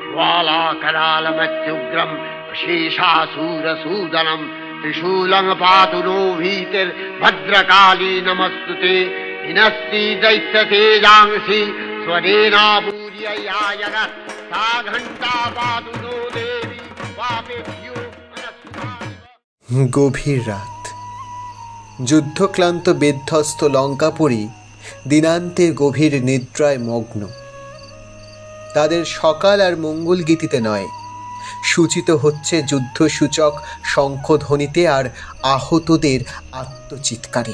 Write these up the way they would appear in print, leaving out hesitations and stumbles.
ज्वालाकरालमत्युग्रम् शेषासूरसूदनम् त्रिशूलं पातु नो भीतिर्भद्रकाली नमस्तुते हिनस्ति दैत्यतेजांसि स्वरेणापूर्ययायः सा घण्टा पातु नो देवी पापेभ्यो अनस्तुतानि। গভীর রাত, যুদ্ধক্লান্ত বিধ্বস্ত লঙ্কাপুরী দিনান্তের গভীর নিদ্রায় মগ্ন। তাদের সকাল আর মঙ্গল গীতিতে নয়, সূচিত হচ্ছে যুদ্ধসূচক শঙ্খধ্বনিতে আর আহতদের আত্মচিৎকারে।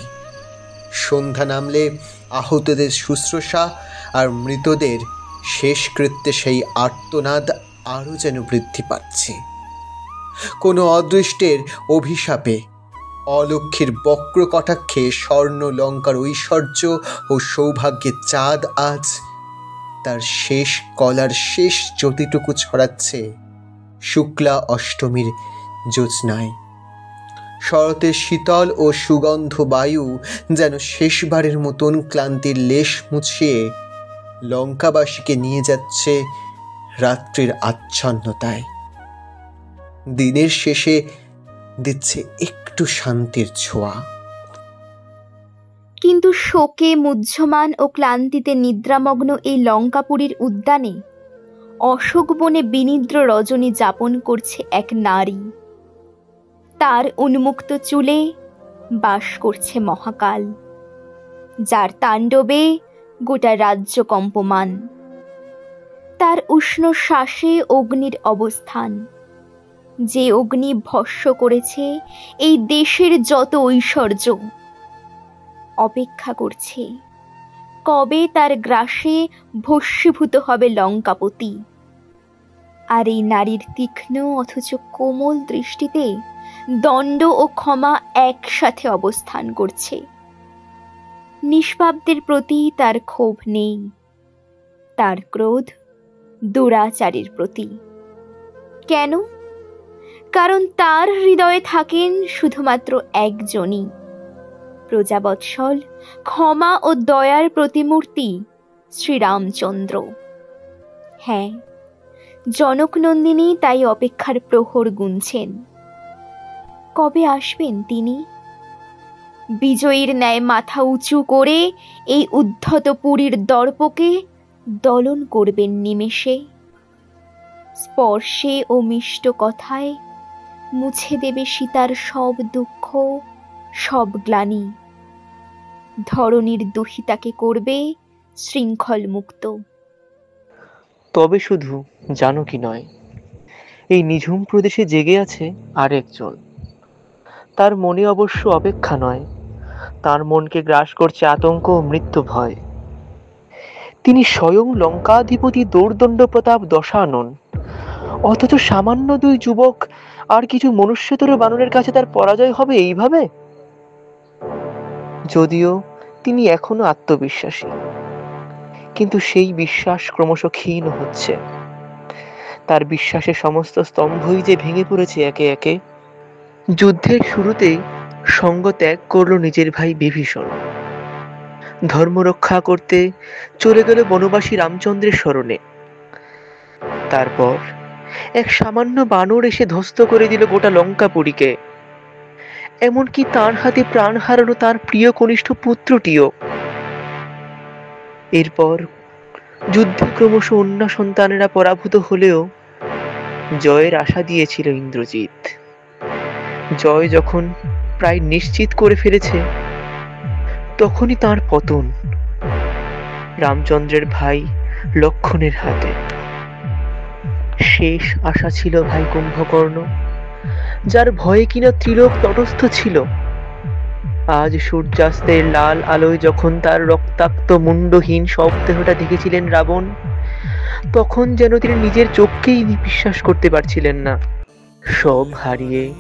সন্ধ্যা নামলে আহতদের শুশ্রূষা আর মৃতদের শেষকৃত্যে সেই আর্তনাদ আরও যেন বৃদ্ধি পাচ্ছে। কোনো অদৃষ্টের অভিশাপে, অলক্ষ্মীর বক্র কটাক্ষে স্বর্ণ লঙ্কার ঐশ্বর্য ও সৌভাগ্যের চাঁদ আজ তার শেষ কলার শেষ জ্যোতিটুকু ছড়াচ্ছে শুক্লা অষ্টমীর জ্যোৎস্নায়। শরতের শীতল ও সুগন্ধ বায়ু যেন শেষবারের মতন ক্লান্তির লেশ মুছিয়ে লঙ্কাবাসীকে নিয়ে যাচ্ছে রাত্রির আচ্ছন্নতায়। দিনের শেষে দিচ্ছে একটু শান্তির ছোঁয়া। কিন্তু শোকে মুহ্যমান ও ক্লান্তিতে নিদ্রামগ্ন এই লঙ্কাপুরীর উদ্যানে অশোক বনে বিনিদ্র রজনী যাপন করছে এক নারী। তার উন্মুক্ত চুলে বাস করছে মহাকাল, যার তাণ্ডবে গোটা রাজ্য কম্পমান। তার উষ্ণ শ্বাসে অগ্নির অবস্থান, যে অগ্নি ভস্ম করেছে এই দেশের যত ঐশ্বর্য। অপেক্ষা করছে কবে তার গ্রাসে ভস্মীভূত হবে লঙ্কাপতি। আর এই নারীর তীক্ষ্ণ অথচ কোমল দৃষ্টিতে দণ্ড ও ক্ষমা একসাথে অবস্থান করছে। নিষ্পাপদের প্রতি তার ক্ষোভ নেই, তার ক্রোধ দুরাচারীর প্রতি। কেন? কারণ তার হৃদয়ে থাকেন শুধুমাত্র একজনই, প্রজাবৎসল, ক্ষমা ও দয়ার প্রতিমূর্তি শ্রীরামচন্দ্র। হ্যাঁ, জনকনন্দিনী তাই অপেক্ষার প্রহর গুনছেন। কবে আসবেন তিনি? বিজয়ীর ন্যায় মাথা উঁচু করে এই উদ্ধত পুরীর দর্পকে দলন করবেন নিমেষে। স্পর্শে ও মিষ্ট কথায় মুছে দেবে সীতার সব দুঃখ, সব গ্লানি। ধরণীর দুহিতাকে করবে শৃঙ্খল মুক্ত। তবে শুধু জানকী নয়, এই নিঝুম প্রদেশে জেগে আছে আরেকজন। তার মনে অবশ্য অপেক্ষা নয়, তার মনকে গ্রাস করছে আতঙ্ক ও মৃত্যু ভয়। তিনি স্বয়ং লঙ্কাধিপতি দৌর্দণ্ড প্রতাপ দশানন, অথচ সামান্য দুই যুবক আর কিছু মনুষ্যতর বানরের কাছে তার পরাজয় হবে এইভাবে? যদিও তিনি এখনো আত্মবিশ্বাসী, কিন্তু সেই বিশ্বাস ক্রমশ ক্ষীণ হচ্ছে। তার বিশ্বাসের সমস্ত স্তম্ভই যে ভেঙে পড়েছে একে একে। যুদ্ধের শুরুতেই সঙ্গ ত্যাগ করল নিজের ভাই বিভীষণ। ধর্ম রক্ষা করতে চলে গেল বনবাসী রামচন্দ্রের শরণে। তারপর এক সামান্য বানর এসে ধ্বস্ত করে দিল গোটা লঙ্কাপুরীকে। এমনকি তার হাতে প্রাণ হারানো তার প্রিয় কনিষ্ঠ পুত্রটিও। এরপর যুদ্ধে ক্রমশ অন্য সন্তানেরা পরাভূত হলেও জয়ের আশা দিয়েছিল ইন্দ্রজিৎ। জয় যখন প্রায় নিশ্চিত করে ফেলেছে, তখনই তার পতন রামচন্দ্রের ভাই লক্ষণের হাতে। শেষ আশা ছিল ভাই কুম্ভকর্ণ, যার ভয়ে কিনা ত্রিলোক তটস্থ ছিল। আজ সূর্যাস্তের লাল আলোয় যখন তার রক্তাক্ত মুন্ডহীন শবদেহটা দেখেছিলেন রাবণ, তখন যেন তিনি নিজের চোখকেই বিশ্বাস করতে পারছিলেন না। সব হারিয়ে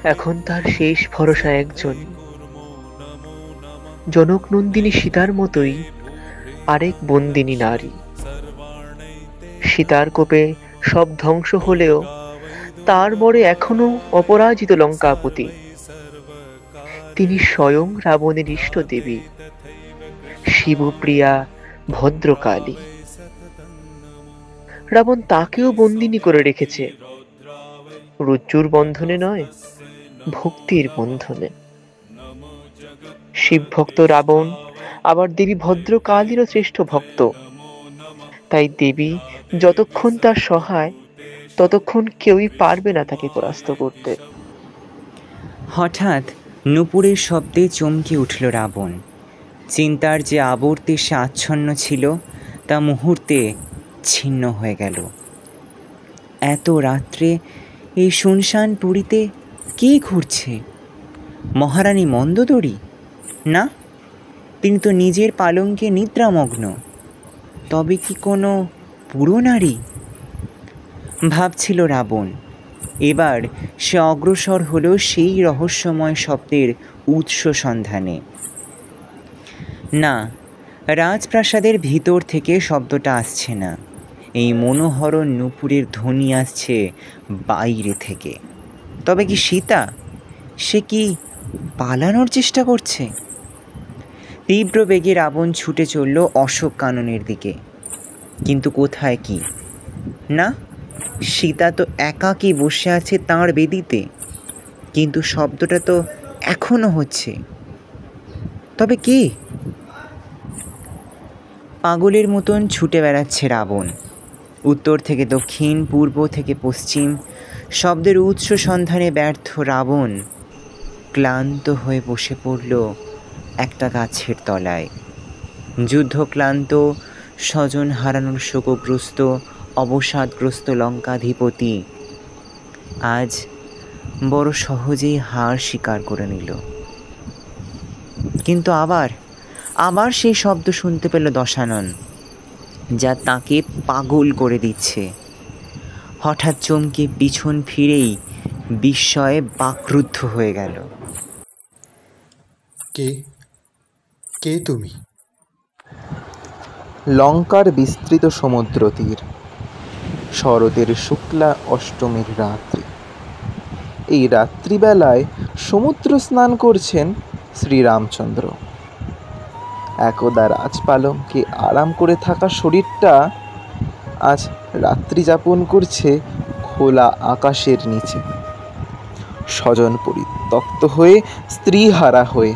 এখন তার শেষ ভরসা একজন, জনকনন্দিনী সীতার মতোই আরেক বন্দিনী নারী। সীতার কোপে সব ধ্বংস হলেও তার বরে এখনো অপরাজিত লঙ্কাপতি। তিনি স্বয়ং রাবণের ইষ্ট দেবী, শিবপ্রিয়া ভদ্রকালী। রাবণ তাকেও বন্দিনী করে রেখেছে, রজ্জুর বন্ধনে নয়, ভক্তির বন্ধনে। শিব ভক্ত রাবণ আবার দেবী ভদ্রকালীরও শ্রেষ্ঠ ভক্ত, তাই দেবী যতক্ষণ তার সহায় ততক্ষণ কেউই পারবে না তাকে পরাস্ত করতে। হঠাৎ নূপুরের শব্দে চমকে উঠল রাবণ। চিন্তার যে আবর্তে সে আচ্ছন্ন ছিল তা মুহূর্তে ছিন্ন হয়ে গেল। এত রাত্রে এই শুনশান পুরীতে কে ঘুরছে? মহারানী মন্দোদরী? না, তিনি তো নিজের পালঙ্কে নিদ্রামগ্ন। তবে কি কোনো পুরো নারী? ভাবছিল রাবণ। এবার সে অগ্রসর হলো সেই রহস্যময় শব্দের উৎস সন্ধানে। না, রাজপ্রাসাদের ভিতর থেকে শব্দটা আসছে না, এই মনোহরণ নূপুরের ধ্বনি আসছে বাইরে থেকে। তবে কি সীতা? সে কি পালানোর চেষ্টা করছে? তীব্র বেগে রাবণ ছুটে চলল অশোক কাননের দিকে। কিন্তু কোথায় কি? না, সীতা তো একাকী বসে আছে তাঁর বেদিতে, কিন্তু শব্দটা তো এখনো হচ্ছে। তবে কে? পাগলের মতন ছুটে বেড়াচ্ছে রাবণ। উত্তর থেকে দক্ষিণ, পূর্ব থেকে পশ্চিম, শব্দের উৎস সন্ধানে ব্যর্থ রাবণ ক্লান্ত হয়ে বসে পড়ল একটা গাছের তলায়। যুদ্ধক্লান্ত, স্বজন হারানোর শোকগ্রস্ত, অবসাদগ্রস্ত লঙ্কাধিপতি আজ বড় সহজেই হার স্বীকার করে নিল। কিন্তু আবার সেই শব্দ শুনতে পেল দশানন, যা তাকে পাগল করে দিচ্ছে। হঠাৎ চমকে পিছন ফিরেই বিস্ময়ে বাকরুদ্ধ হয়ে গেল। কে তুমি? লঙ্কার বিস্তৃত সমুদ্র তীর, শরতের শুক্লা অষ্টমীর রাত্রি। এই রাত্রিবেলায় সমুদ্র স্নান করছেন শ্রীরামচন্দ্র। একদা রাজপালঙ্কে আরাম করে থাকা শরীরটা আজ রাত্রি যাপন করছে খোলা আকাশের নিচে, স্বজন পরিত্যক্ত হয়ে, স্ত্রীহারা হয়ে।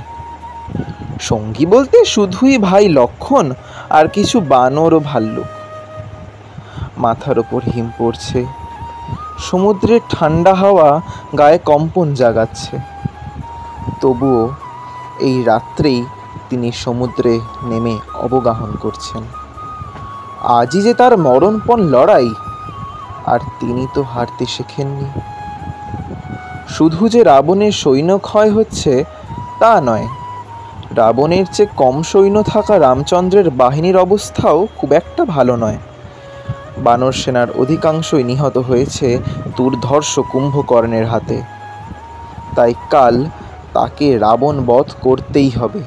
সঙ্গী বলতে শুধুই ভাই লক্ষণ আর কিছু বানর ও ভাল্লুক। মাথার ওপর হিম পড়ছে, সমুদ্রের ঠান্ডা হাওয়া গায়ে কম্পন জাগাচ্ছে। তবুও এই রাত্রেই তিনি সমুদ্রে নেমে অবগাহন করছেন। আজই যে তার মরণপণ লড়াই, আর তিনি তো হারতে শেখেননি। শুধু যে রাবণের সৈন্য ক্ষয় হচ্ছে তা নয়, রাবণের চেয়ে কম সৈন্য থাকা রামচন্দ্রের বাহিনীর অবস্থাও খুব একটা ভালো নয়। বানর সেনার অধিকাংশই নিহত হয়েছে দুর্ধর্ষ কুম্ভকর্ণের হাতে। তাই কাল তাকে রাবণ বধ করতেই হবে,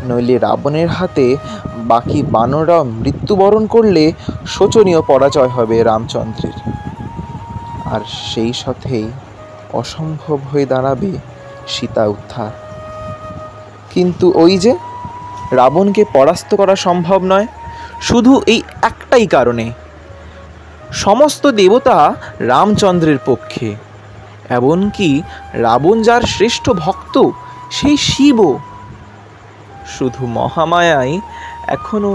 নইলে রাবণের হাতে বাকি বানররাও মৃত্যুবরণ করলে শোচনীয় পরাজয় হবে রামচন্দ্রের। আর সেই সাথেই অসম্ভব হয়ে দাঁড়াবে সীতা উদ্ধার। কিন্তু ওই যে রাবণকে পরাস্ত করা সম্ভব নয় শুধু এই একটাই কারণে, সমস্ত দেবতা রামচন্দ্রের পক্ষে। এমনকি রাবণ যার শ্রেষ্ঠ ভক্ত সেই শিবও। শুধু মহামায়াই এখনো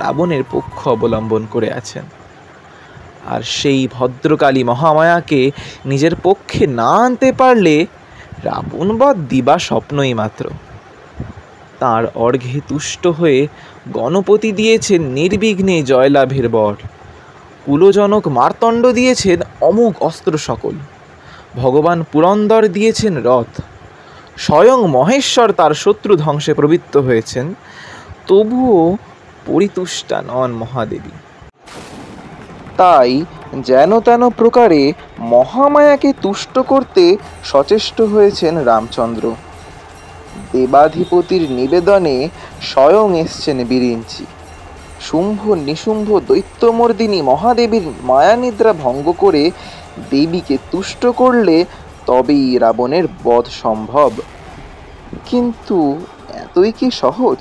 রাবণের পক্ষ অবলম্বন করে আছেন। আর সেই ভদ্রকালী মহামায়াকে নিজের পক্ষে না আনতে পারলে রাবণবধ দিবা স্বপ্নই মাত্র। তার অর্ঘ্যে তুষ্ট হয়ে গণপতি দিয়েছেন নির্বিঘ্নে জয়লাভের বর, কুলজনক মার্তণ্ড দিয়েছেন অমোঘ অস্ত্র সকল, ভগবান পুরন্দর দিয়েছেন রথ, স্বয়ং মহেশ্বর তার শত্রু ধ্বংসে প্রবৃত্ত হয়েছেন। তবুও পরিতুষ্টা নন মহাদেবী। তাই যেন তেন প্রকারে মহামায়াকে তুষ্ট করতে সচেষ্ট হয়েছেন রামচন্দ্র। দেবাধিপতির নিবেদনে স্বয়ং এসছেন বিরিঞ্চি। শুম্ভ নিশুম্ভ দৈত্যমর্দিনী মহাদেবীর মায়ানিদ্রা ভঙ্গ করে দেবীকে তুষ্ট করলে তবেই রাবণের বধ সম্ভব। কিন্তু এতই কি সহজ?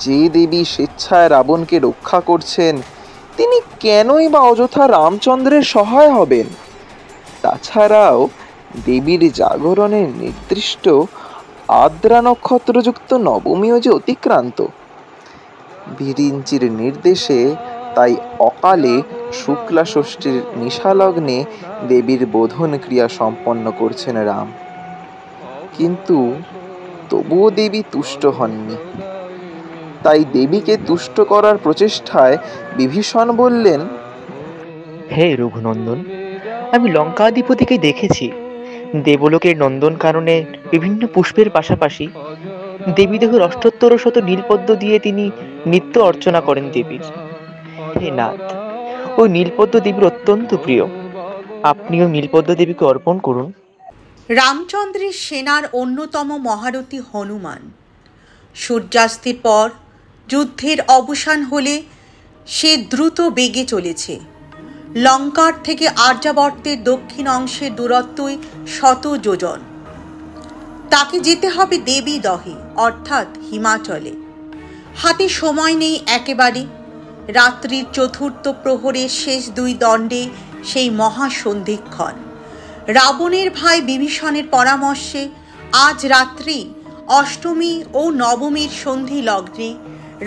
যে দেবী স্বেচ্ছায় রাবণকে রক্ষা করছেন তিনি কেনই বা অযথা রামচন্দ্রের সহায় হবেন? তাছাড়াও দেবীর জাগরণের নির্দিষ্ট আদ্রা নক্ষত্রযুক্ত নবমীও যে অতিক্রান্ত। বিরিঞ্চির নির্দেশে তাই অকালে শুক্লা ষষ্ঠীর নিশালগ্নে দেবীর বোধন ক্রিয়া সম্পন্ন করছেন রাম। কিন্তু তবুও দেবী তুষ্ট হননি। তাই দেবীকে তুষ্ট করার প্রচেষ্টায় বিভীষণ বললেন, হে রঘুনন্দন, আমি লঙ্কাধিপতিকে দেখেছি দেবলোকের নন্দন কাননে বিভিন্ন পুষ্পের পাশাপাশি দেবীদেহের অষ্টোত্তর শত নীলপদ্ম দিয়ে তিনি নিত্য অর্চনা করেন দেবীর। হে নাথ, ওই নীলপদ্ম দেবীর অত্যন্ত প্রিয়, আপনিও নীলপদ্ম দেবীকে অর্পণ করুন। রামচন্দ্রের সেনার অন্যতম মহারথী হনুমান সূর্যাস্তের পর যুদ্ধের অবসান হলে সে দ্রুত বেগে চলেছে। লঙ্কার থেকে আর্যাবর্তের দক্ষিণ অংশের দূরত্বই 100 যোজন। তাকে যেতে হবে দেবী দহে অর্থাৎ হিমাচলে। হাতে সময় নেই একেবারে। রাত্রির চতুর্থ প্রহরের শেষ 2 দণ্ডে সেই মহাসন্ধিক্ষণ। রাবণের ভাই বিভীষণের পরামর্শে আজ রাত্রি অষ্টমী ও নবমীর সন্ধি লগ্নে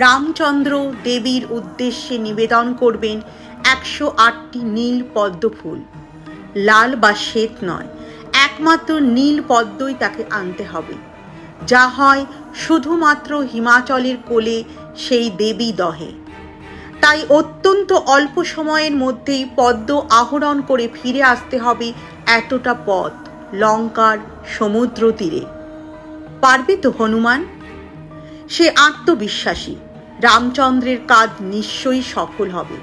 রামচন্দ্র দেবীর উদ্দেশ্যে নিবেদন করবেন 108টি নীল পদ্ম ফুল। লাল বা শ্বেত নয়, একমাত্র নীল পদ্মই তাকে আনতে হবে, যা হয় শুধুমাত্র হিমাচলের কোলে সেই দেবী দহে। তাই অত্যন্ত অল্প সময়ের মধ্যেই পদ্ম আহরণ করে ফিরে আসতে হবে এতটা পথ লঙ্কার সমুদ্র তীরে। পারবে তো হনুমান? সে আত্মবিশ্বাসী রামচন্দ্রের কাজ নিশ্চয়ই সফল হবে,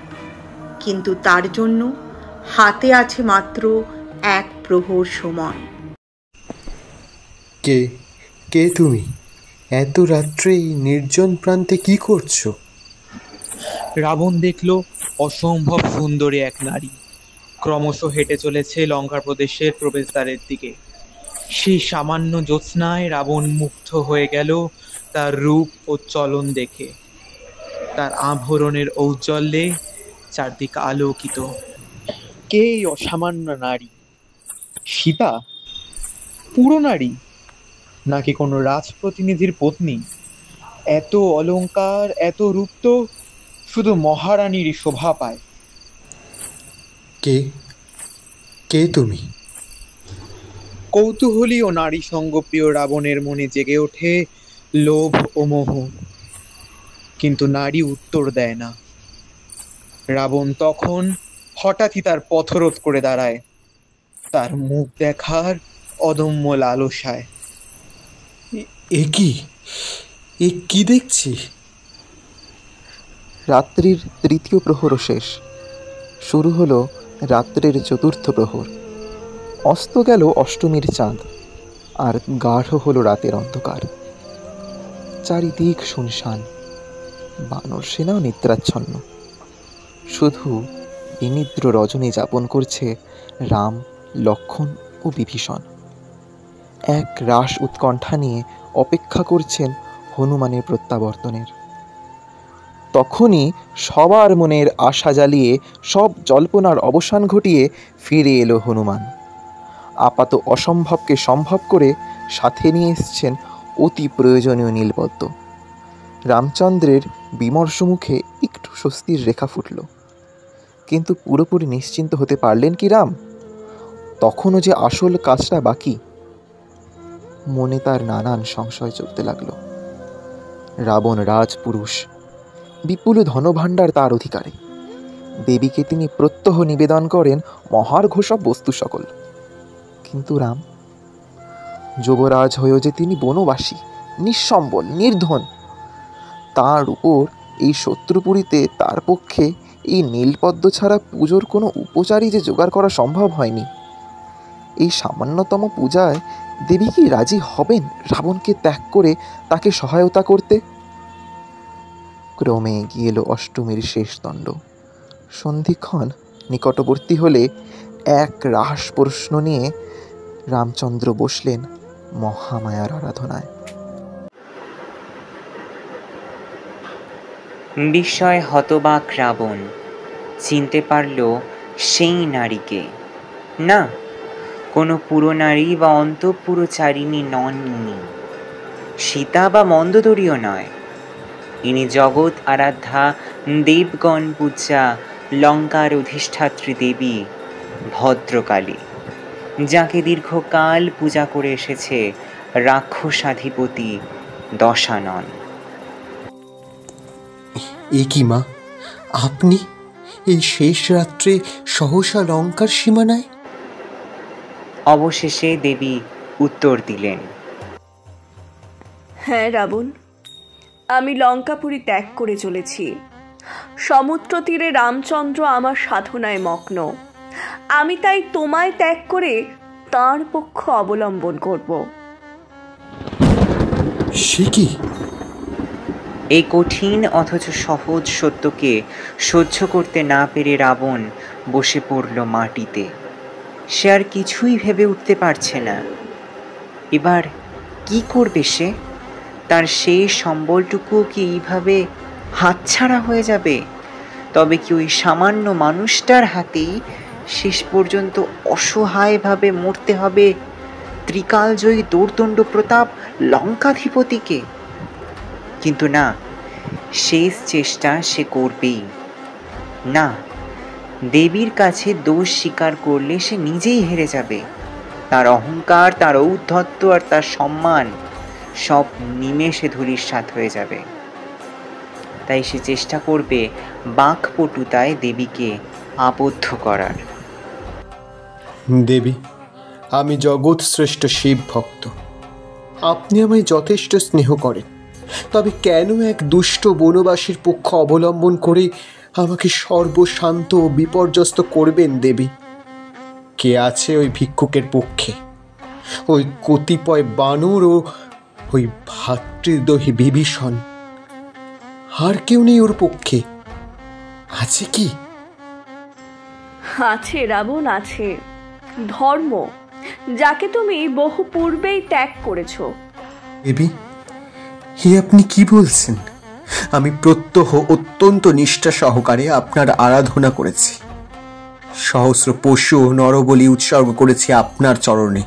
কিন্তু তার জন্য হাতে আছে মাত্র 1 প্রহর সময়। কে কে তুমি? এত রাত্রে এই নির্জন প্রান্তে কি করছো? রাবণ দেখল অসম্ভব সুন্দরী এক নারী ক্রমশ হেঁটে চলেছে লঙ্কা প্রদেশের প্রবেশদ্বারের দিকে। সেই সামান্য জ্যোৎস্নায় রাবণ মুগ্ধ হয়ে গেল তার রূপ ও চলন দেখে। তার আভরণের ঔজ্জ্বল্যে চারদিক আলোকিত। কে এই অসামান্য নারী? সীতা? পুরো নারী? নাকি কোনো রাজপ্রতিনিধির পত্নী? এত অলংকার, এত রূপ তো শুধু মহারানীরই শোভা পায়। কে কে তুমি? কৌতূহলী ও নারী সঙ্গপ্রিয় রাবণের মনে জেগে ওঠে লোভ ও মোহ, কিন্তু নারী উত্তর দেয় না। রাবণ তখন হঠাৎই তার পথরোধ করে দাঁড়ায়, তার মুখ দেখার অদম্য লালসায়। এ কি দেখছি? রাত্রির 3য় প্রহরও শেষ। শুরু হলো রাত্রের 4র্থ প্রহর। অস্ত গেল অষ্টমীর চাঁদ, আর গাঢ় হলো রাতের অন্ধকার। চারিদিক শুনশান, বানর সেনাও নিদ্রাচ্ছন্ন। শুধু বিনিদ্র রজনী যাপন করছে রাম, লক্ষ্মণ ও বিভীষণ। এক রাস উৎকণ্ঠা নিয়ে অপেক্ষা করছেন হনুমানের প্রত্যাবর্তনের। তখনই সবার মনের আশা জ্বালিয়ে সব জল্পনার অবসান ঘটিয়ে ফিরে এলো হনুমান। আপাত অসম্ভবকে সম্ভব করে সাথে নিয়ে এসছেন অতি প্রয়োজনীয় নীলপদ্ম। রামচন্দ্রের বিমর্ষ মুখে একটু স্বস্তির রেখা ফুটল, কিন্তু পুরোপুরি নিশ্চিন্ত হতে পারলেন কি রাম? তখনও যে আসল কাজটা বাকি। মনে তার নানান সংশয় চলতে লাগলো। রাবণ রাজপুরুষ, বিপুল ধনভাণ্ডার তার অধিকারে। দেবীকে তিনি প্রত্যহ নিবেদন করেন মহার্ঘ সব বস্তু সকল। কিন্তু রাম, যুবরাজ হয়েও যে তিনি বনবাসী, নিঃসম্বল, নির্ধন। তার উপর এই শত্রুপুরীতে তার পক্ষে এই নীলপদ্ম ছাড়া পুজোর কোনো উপচারই যে জোগাড় করা সম্ভব হয়নি। এই সামান্যতম পূজায় দেবী কি রাজি হবেন রাবণকে ত্যাগ করে তাকে সহায়তা করতে? ক্রমে এগিয়ে এলো অষ্টমীর শেষ দণ্ড। সন্ধিক্ষণ নিকটবর্তী হলে এক রাস প্রশ্ন নিয়ে রামচন্দ্র বসলেন মহামায়ার আরাধনায়। বিস্ময় হতবাক রাবণ চিনতে পারল সেই নারীকে। না, কোনো পুরনারী বা অন্তঃপুরচারিণী নন ইনি। সীতা বা মন্দোদরীও নয়। ইনি জগৎ আরাধ্যা দেবগণ পূজা লঙ্কার অধিষ্ঠাত্রী দেবী ভদ্রকালী, যাকে দীর্ঘকাল পূজা করে এসেছে রাক্ষসাধিপতি দশানন। এ কি মা, আপনি এই শেষ রাত্রে সহসা লঙ্কার সীমানায়? অবশেষে দেবী উত্তর দিলেন, হ্যাঁ রাবণ, আমি লঙ্কাপুরী ত্যাগ করে চলেছি। সমুদ্র তীরে রামচন্দ্র আমার সাধনায় মগ্ন। আমি তাই তোমায় ত্যাগ করে তাঁর পক্ষ অবলম্বন করব। সে কি? এই কঠিন অথচ সহজ সত্যকে সহ্য করতে না পেরে রাবণ বসে পড়ল মাটিতে। সে আর কিছুই ভেবে উঠতে পারছে না। এবার কি করবে সে? তার সেই সম্বলটুকু কি এইভাবে হাতছাড়া হয়ে যাবে? তবে কি ওই সামান্য মানুষটার হাতেই শেষ পর্যন্ত অসহায়ভাবে মরতে হবে ত্রিকালজয়ী দোর্দণ্ড প্রতাপ লঙ্কাধিপতিকে? কিন্তু না, শেষ চেষ্টা সে করবেই। না, দেবীর কাছে দোষ স্বীকার করলে সে নিজেই হেরে যাবে। তার অহংকার, তার ঔদ্ধত্য আর তার সম্মান সব নিমেষে ধূলিসাৎ হয়ে যাবে। তাই সে চেষ্টা করবে বাকপটুতায় দেবীকে আবদ্ধ করার। দেবী, আমি জগৎ শ্রেষ্ঠ শিব ভক্ত। আপনি আমায় যথেষ্ট স্নেহ করেন, তবে কেন এক দুষ্ট বনবাসীর পক্ষ অবলম্বন করে আমাকে সর্বশান্ত ও বিপর্যস্ত করবেন দেবী? কে আছে ওই ভিক্ষুকের পক্ষে? ওই কতিপয় বানর ও ওই ভাতৃদ্রোহী বিভীষণ, আর কেউ নেই ওর পক্ষে? আছে কি? আছে রাবণ, আছে ধর্ম, যাকে তুমি বহু পূর্বেই ত্যাগ করেছ। দেবী, হে আপনি কি বলছেন? আমি প্রত্যহ অত্যন্ত নিষ্ঠা সহকারে আপনার আরাধনা করেছি। সহস্র পশু ও নরবলি উৎসর্গ করেছি আপনার চরণে।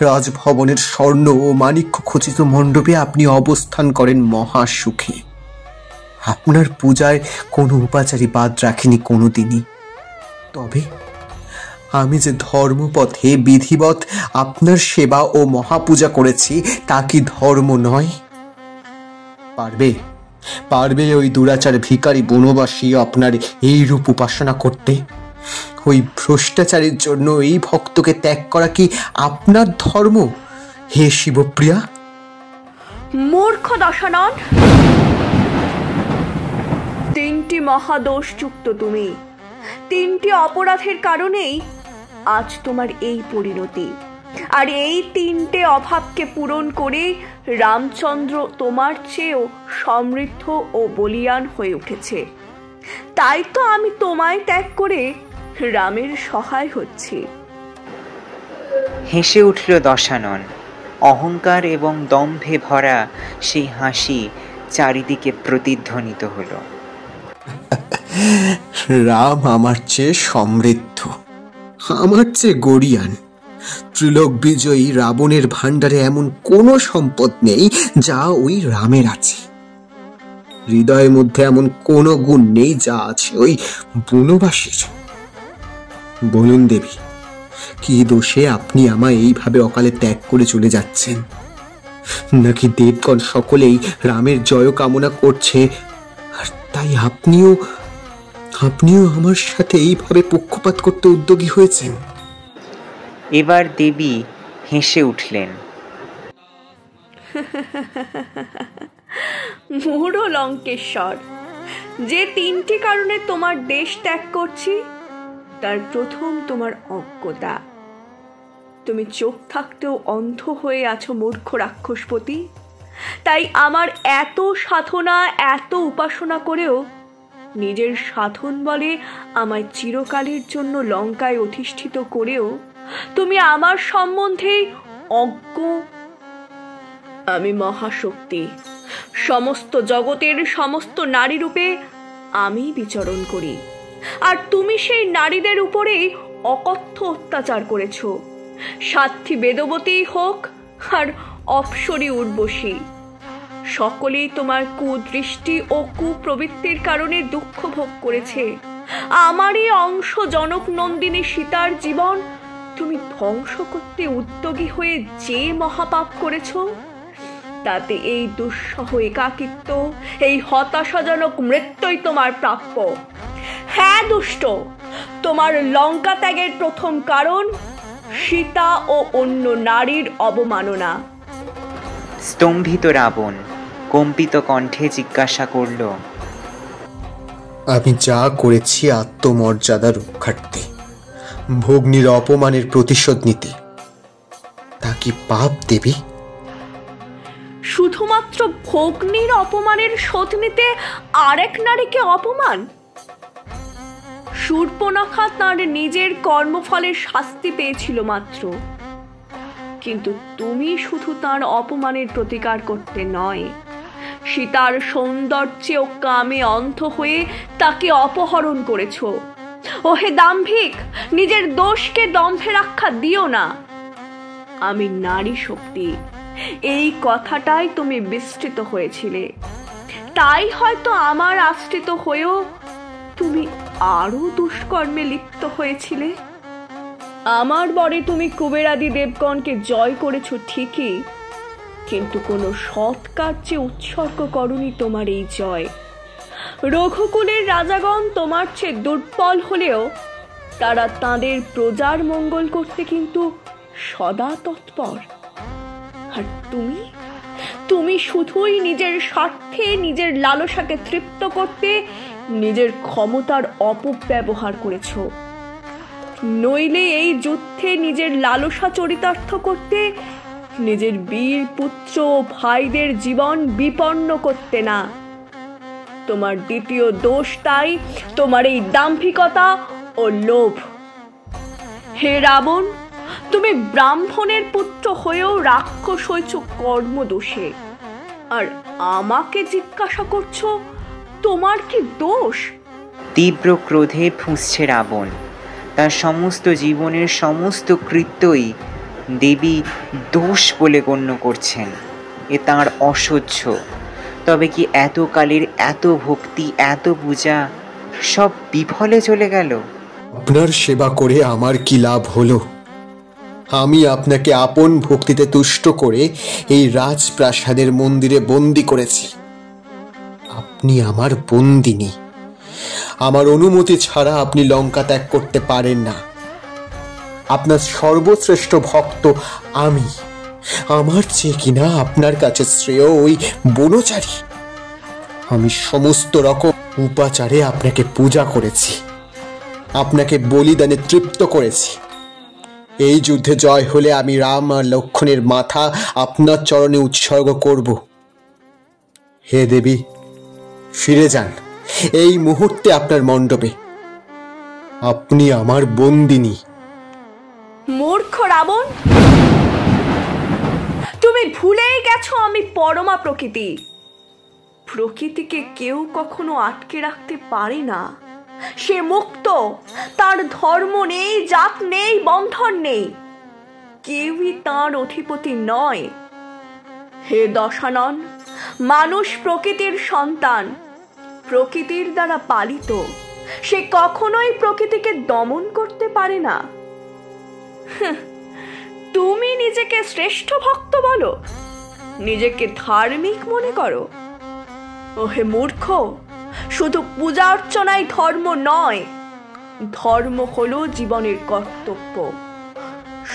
রাজভবনের স্বর্ণ ও মাণিক্য খচিত মণ্ডপে আপনি অবস্থান করেন মহাসুখে। আপনার পূজায় কোনো উপাচারী বাদ রাখিনি কোনোদিনই। তবে আমি যে ধর্মপথে বিধিবৎ আপনার সেবা ও মহাপূজা করেছি, তা কি ধর্ম নয়? পারবে ওই দুরাচার ভিখারি বনবাসী আপনার এই রূপ উপাসনা করতে? ওই ভ্রষ্টাচারের জন্য এই ভক্তকে ত্যাগ করা কি আপনার ধর্ম, হে শিবপ্রিয়া? মূর্খ দশানন, তিনটি মহাদোষযুক্ত তুমি। তিনটি অপরাধের কারণেই আজ তোমার এই পরিণতি। আর এই তিনটে অভাবকে পূরণ করে রামচন্দ্র তোমার চেয়েও সমৃদ্ধ ও বলীয়ান হয়ে উঠেছে। তাই তো আমি তোমায় ত্যাগ করে রামের সহায় হচ্ছি। হেসে উঠল দশানন। অহংকার এবং দম্ভে ভরা সেই হাসি চারিদিকে প্রতিধ্বনিত হলো। রাম আমার চেয়ে সমৃদ্ধ, আমার চেয়ে গরিয়ান। ত্রিলোক বিজয়ী রাবণের ভাণ্ডারে এমন কোনো সম্পদ নেই যা ওই রামের আছে। হৃদয়ের মধ্যে এমন কোনো গুণ নেই যা আছে ওই বনবাসীর। বলুন দেবী, কি দোষে আপনি আমায় এইভাবে অকালে ত্যাগ করে চলে যাচ্ছেন? নাকি দেবগণ সকলেই রামের জয় কামনা করছে, আর তাই আপনিও আমার সাথে এইভাবে পক্ষপাত করতে উদ্যোগী হয়েছেন? এবার দেবী হেসে উঠলেন। মূঢ় লঙ্কেশ্বর, যে তিনটি কারণে তোমার দেশ ত্যাগ করছি, তার প্রথম তোমার অজ্ঞতা। তুমি চোখ থাকতেও অন্ধ হয়ে আছো মূর্খ রাক্ষসপতি। তাই আমার এত সাধনা, এত উপাসনা করেও নিজের সাধন বলে আমায় চিরকালের জন্য লঙ্কায় অধিষ্ঠিত করেও তুমি আমার সম্বন্ধে অজ্ঞ। আমি মহাশক্তি, সমস্ত জগতের সমস্ত নারী রূপে আমি বিচরণ করি। আর তুমি সেই নারীদের উপরেই অকথ্য অত্যাচার করেছ, সাধ্বী বেদবতী হোক আর অপ্সরী উর্বশী, সকলেই তোমার কুদৃষ্টি ও কুপ্রবৃত্তির কারণে দুঃখ ভোগ করেছে। আমারই অংশ জনক নন্দিনী সীতার জীবন তুমি ধ্বংস করতে উদ্যোগী হয়ে যে মহাপাপ করেছ, তাতে এই দুঃসহ একাকিত্ব, এই হতাশাজনক মৃত্যুই তোমার প্রাপ্য। হ্যাঁ দুষ্ট, তোমার লঙ্কা ত্যাগের প্রথম কারণ সীতা ও অন্য নারীর অবমাননা। স্তম্ভিত রাবণ কম্পিত কণ্ঠে জিজ্ঞাসা করল, আমি যা করেছি আত্মমর্যাদা রক্ষার্থে, ভগ্নীর অপমানের প্রতিশোধ নিতে, তা কি পাপ দেবী? শুধুমাত্র ভগ্নীর অপমানের শোধ নিতে আরেক নারীকে অপমান? শূর্পণখা তাঁর নিজের কর্মফলের শাস্তি পেয়েছিল মাত্র, কিন্তু তুমি শুধু তাঁর অপমানের প্রতিকার করতে নয়, সীতার সৌন্দর্যে ও কামে অন্ধ হয়ে তাকে অপহরণ করেছ। ওহে দাম্ভিক, নিজের দোষকে দম্ভের আখ্যা দিও না। আমি নারী শক্তি, এই কথাটাই তুমি বিস্তৃত হয়েছিলে, তাই হয়তো আমার আশ্রিত হয়েও তুমি আরো দুষ্কর্মে লিপ্ত হয়েছিলে। আমার বরে তুমি কুবেরাদি দেবগণকে জয় করেছ ঠিকই, কিন্তু কোনো সৎ কার্যে উৎসর্গ করনি তোমার এই জয়। রঘুকুলের রাজাগণ তোমার চেয়ে দুর্বল হলেও তারা তাদের প্রজার মঙ্গল করতে কিন্তু সদা তৎপর। আর তুমি শুধুই নিজের স্বার্থে, নিজের লালসাকে তৃপ্ত করতে নিজের ক্ষমতার অপব্যবহার করেছ। নইলে এই যুদ্ধে নিজের লালসা চরিতার্থ করতে, নিজের বীর পুত্র ভাইদের জীবন বিপন্ন করতে না। তোমার দ্বিতীয় দোষ তাই তোমার এই দাম্ভিকতা ও লোভ। হে রাবণ, তুমি ব্রাহ্মণের পুত্র হয়েও রাক্ষস হয়েছ কর্মদোষে, আর আমাকে জিজ্ঞাসা করছো তোমার কি দোষ? তীব্র ক্রোধে ফুঁসছে রাবণ। তার সমস্ত জীবনের সমস্ত কৃত্যই দেবী দোষ বলে গণ্য করছেন। এ তাঁর অসহ্য। তবে কি এতকালের এত ভক্তি, এত পূজা সব বিফলে চলে গেল? আপনার সেবা করে আমার কি লাভ হলো? আমি আপনাকে আপন ভক্তিতে তুষ্ট করে এই রাজপ্রাসাদের মন্দিরে বন্দি করেছি। আপনি আমার বন্দিনী। আমার অনুমতি ছাড়া আপনি লঙ্কা ত্যাগ করতে পারেন না। আপনার সর্বশ্রেষ্ঠ ভক্ত আমি। আমার চেয়ে কিনা আপনার কাছে শ্রেয় ওই বনচারী। আমি সমস্ত রকম উপাচারে আপনাকে পূজা করেছি, আপনাকে বলিদানে তৃপ্ত করেছি। এই যুদ্ধে জয় হলে আমি রাম আর লক্ষ্মণের মাথা আপনার চরণে উৎসর্গ করব। হে দেবী, ফিরে যান এই মুহূর্তে আপনার মণ্ডপে। আপনি আমার বন্দিনী। মূর্খ রাবণ, তুমি ভুলেই গেছো আমি পরমা প্রকৃতি। প্রকৃতিকে কেউ কখনো আটকে রাখতে পারে না। সে মুক্ত, তার ধর্ম নেই, জাত নেই, বন্ধন নেই। কেউই তার অধিপতি নয়। হে দশানন, মানুষ প্রকৃতির সন্তান, প্রকৃতির দ্বারা পালিত। সে কখনোই প্রকৃতিকে দমন করতে পারে না। তুমি নিজেকে শ্রেষ্ঠ ভক্ত বলো, নিজেকে ধার্মিক মনে করো। ওহে মূর্খ, শুধু পূজা অর্চনাই ধর্ম নয়, ধর্ম হলো জীবনের কর্তব্য।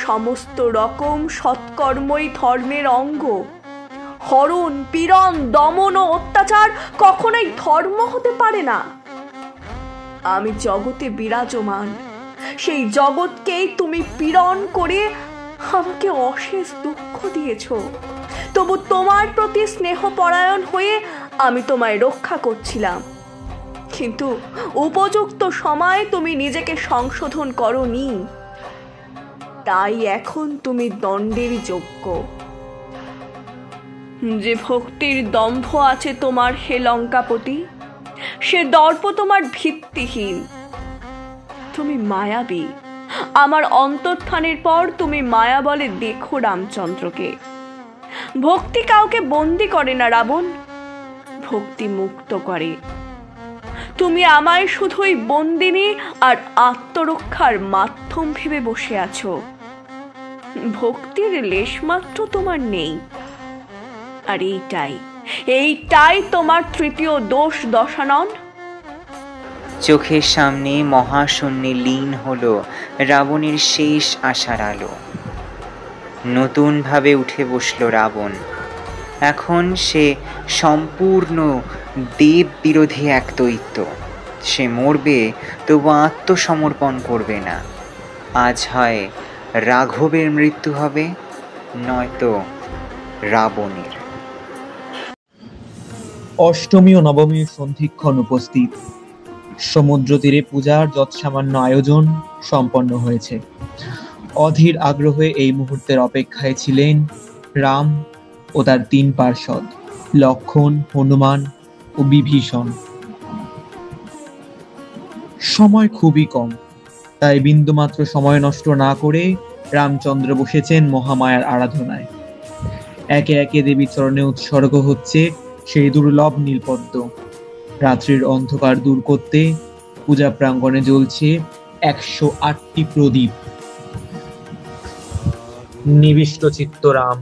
সমস্ত রকম সৎকর্মই ধর্মের অঙ্গ। হরণ, পীড়ন, দমন ও অত্যাচার কখনোই ধর্ম হতে পারে না। আমি জগতে বিরাজমান, সেই জগৎকেই তুমি পীড়ন করে আমাকে অশেষ দুঃখ দিয়েছ। তবু তোমার প্রতি স্নেহপরায়ণ হয়ে আমি তোমায় রক্ষা করছিলাম, কিন্তু উপযুক্ত সময়ে তুমি নিজেকে সংশোধন করোনি। তাই এখন তুমি দণ্ডের যোগ্য। যে ভক্তির দম্ভ আছে তোমার হে লঙ্কাপতি, সে দর্প তোমার ভিত্তিহীন। তুমি মায়াবী। আমার অন্তর্থানের পর তুমি মায়া বলে দেখো রামচন্দ্রকে। ভক্তি কাউকে বন্দি করে না রাবণ, ভক্তি মুক্ত করে। তুমি আমায় শুধুই বন্দিনী আর আত্মরক্ষার মাধ্যম ভেবে বসে আছো। ভক্তির লেশমাত্র তোমার নেই। আর এইটাই তোমার তৃতীয় দোষ দশানন। চোখের সামনে মহাশূন্যে লীন হলো রাবণের শেষ আশার আলো। নতুনভাবে উঠে বসল রাবণ। এখন সে সম্পূর্ণ দেব বিরোধী এক দৈত্য। সে মরবে, তবু আত্মসমর্পণ করবে না। আজ হয় রাঘবের মৃত্যু হবে, নয়তো রাবণের। অষ্টমী ও নবমীর সন্ধিক্ষণ উপস্থিত। সমুদ্র তীরে পূজার যৎসামান্য আয়োজন সম্পন্ন হয়েছে। অধীর আগ্রহে এই মুহূর্তের অপেক্ষায় ছিলেন রাম ও তার 3 পার্ষদ, লক্ষ্মণ, হনুমান ও বিভীষণ। সময় খুবই কম, তাই বিন্দুমাত্র সময় নষ্ট না করে রামচন্দ্র বসেছেন মহামায়ার আরাধনায়। একে একে দেবীর চরণে উৎসর্গ হচ্ছে সেই দুর্লভ নীলপদ্ম। রাত্রির অন্ধকার দূর করতে পূজা প্রাঙ্গণে জ্বলছে 108টি প্রদীপ। নিবিষ্ট চিত্ত রাম,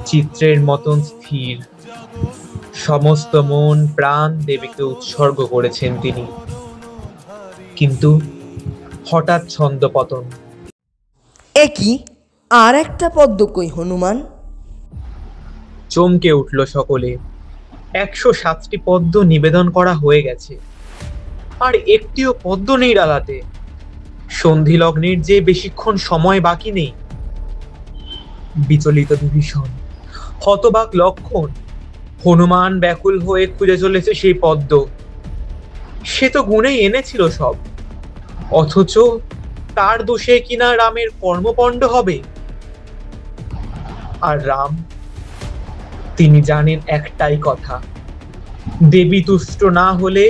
চিত্রের মতন স্থির। সমস্ত মন প্রাণ দেবীকে উৎসর্গ করেছেন তিনি। কিন্তু হঠাৎ ছন্দপতন। একই আর একটা পদ্ম কই হনুমান? চমকে উঠল সকলে। 107টি পদ্ম নিবেদন করা হয়ে গেছে, আর একটিও পদ্ম নেই ডালাতে। সন্ধি লগ্নের যে বেশিক্ষণ সময় বাকি নেই। বিচলিত বিভীষণ, হতবাক লক্ষ্মণ, হনুমান ব্যাকুল হয়ে খুঁজে চলেছে সেই পদ্ম। সে তো গুণেই এনেছিল সব, অথচ তার দোষে কিনা রামের কর্মপণ্ড হবে। আর রাম, তিনি জানেন একটাই কথা, দেবী তুষ্ট না হলে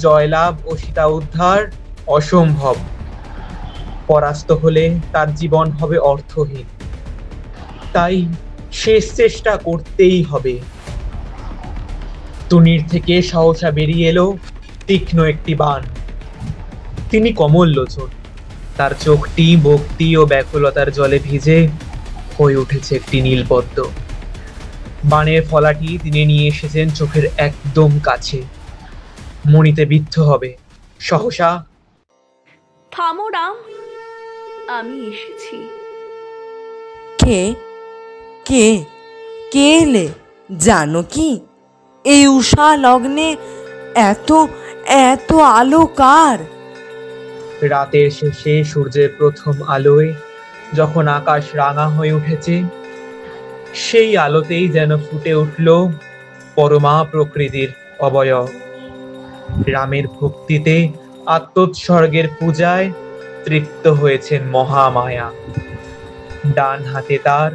জয়লাভ ও সীতা উদ্ধার অসম্ভব। পরাস্ত হলে তার জীবন হবে অর্থহীন। তাই শেষ চেষ্টা করতেই হবে। তুনির থেকে সহসা বেরিয়ে এলো তীক্ষ্ণ একটি বাণ। তিনি কমল লোচন, তার চোখটি ভক্তি ও ব্যাকুলতার জলে ভিজে হয়ে উঠেছে একটি নীলপদ্ম। বাণের ফলাটি তিনি নিয়ে এসেছেন চোখের একদম কাছে। মণিতে বিদ্ধ হবে। সহসা, থামো রাম, আমি এসেছি। কে কে কে এলে জানো কি? এই উষা লগ্নে এত এত আলো কার? রাতের শেষে সূর্যের প্রথম আলোয় যখন আকাশ রাঙা হয়ে উঠেছে, সেই আলোতেই যেন ফুটে উঠল পরমা প্রকৃতির অবয়ব। রামের ভক্তিতে, আত্মোৎসর্গের পূজায় তৃপ্ত হয়েছেন মহামায়া। ডান হাতে তার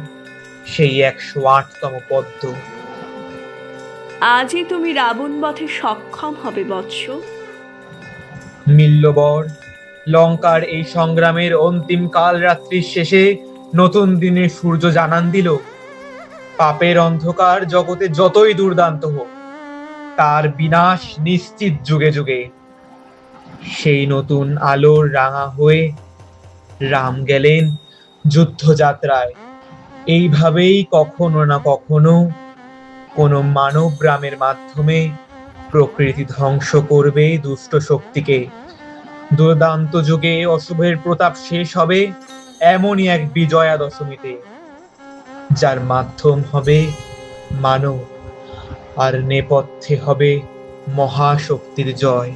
সেই 108তম পদ্ম। আজই তুমি রাবণ বধে সক্ষম হবে বৎস। মিল্লবর, লঙ্কার এই সংগ্রামের অন্তিম কাল রাত্রির শেষে নতুন দিনের সূর্য জানান দিল, পাপের অন্ধকার জগতে যতই দুর্দান্ত হোক, তার বিনাশ নিশ্চিত যুগে যুগে। সেই নতুন আলোর রাঙা হয়ে রাম গেলেন যুদ্ধযাত্রায়। এইভাবেই কখনো না কখনো কোনো মানব রামের মাধ্যমে প্রকৃতি ধ্বংস করবে দুষ্ট শক্তিকে। দুর্দান্ত যুগে অশুভের প্রতাপ শেষ হবে এমনই এক বিজয়া দশমীতে, যার মাধ্যম হবে মানব আর নেপথ্যে হবে মহাশক্তির জয়।